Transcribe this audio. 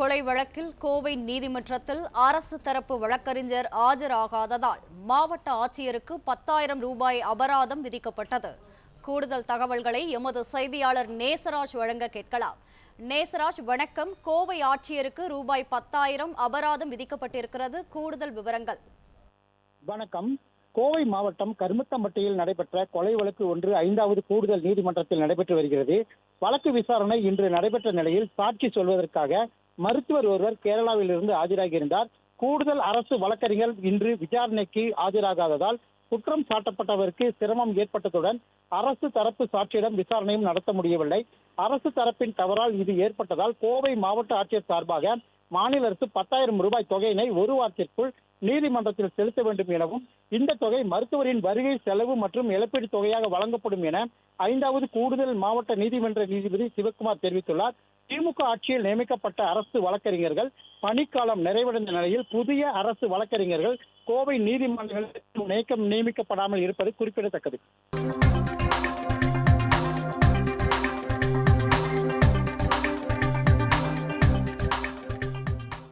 கொலை வழக்கில் கோவை நீதிமன்றத்தில் அரசு தரப்பு வழக்கறிஞர் ஆஜராகாததால் மாவட்ட ஆட்சியருக்கு 10,000 ரூபாய் அபராதம் விதிக்கப்பட்டது. கூடுதல் தகவல்களை எமது செய்தியாளர் நேசராஜ் வழங்க கேட்கலாம். நேசராஜ், வணக்கம். கோவை ஆட்சியருக்கு ரூபாய் 10,000 அபராதம் விதிக்கப்பட்டிருக்கிறது. கூடுதல் விவரங்கள். வணக்கம். கோவை மாவட்டம் கருமத்தம்பட்டியில் நடைபெற்ற கொலை வழக்கு ஒன்று 5வது கூடுதல் நீதிமன்றத்தில் நடைபெற்று வருகிறது. வழக்கு விசாரணை இன்று நடைபெற்ற நிலையில் சாட்சி சொல்வதற்காக மருத்துவர் ஒருவர் கேரளாவில் இருந்து ஆஜராகியிருந்தார். கூடுதல் அரசு வழக்கறிஞர் இன்று விசாரணைக்கு ஆஜராகாததால் குற்றம் சாட்டப்பட்டவருக்கு சிரமம் ஏற்பட்டதுடன் அரசு தரப்பு சாட்சியிடம் விசாரணையும் நடத்த முடியவில்லை. அரசு தரப்பின் தவறால் இது ஏற்பட்டதால் கோவை மாவட்ட ஆட்சியர் சார்பாக மாநில அரசு 10,000 ரூபாய் தொகையினை ஒரு வாரத்திற்குள் நீதிமன்றத்தில் செலுத்த வேண்டும் எனவும் இந்த தொகை மருத்துவரின் வருகை செலவு மற்றும் இழப்பீடு தொகையாக வழங்கப்படும் என 5வது கூடுதல் மாவட்ட நீதிமன்ற நீதிபதி சிவக்குமார் தெரிவித்துள்ளார். திமுக ஆட்சியில் நியமிக்கப்பட்ட அரசு வழக்கறிஞர்கள் பணிக்காலம் நிறைவடைந்த நிலையில் புதிய அரசு வழக்கறிஞர்கள் கோவை நீதிமன்றங்களில் நியமிக்கப்படாமல் இருப்பது குறிப்பிடத்தக்கது.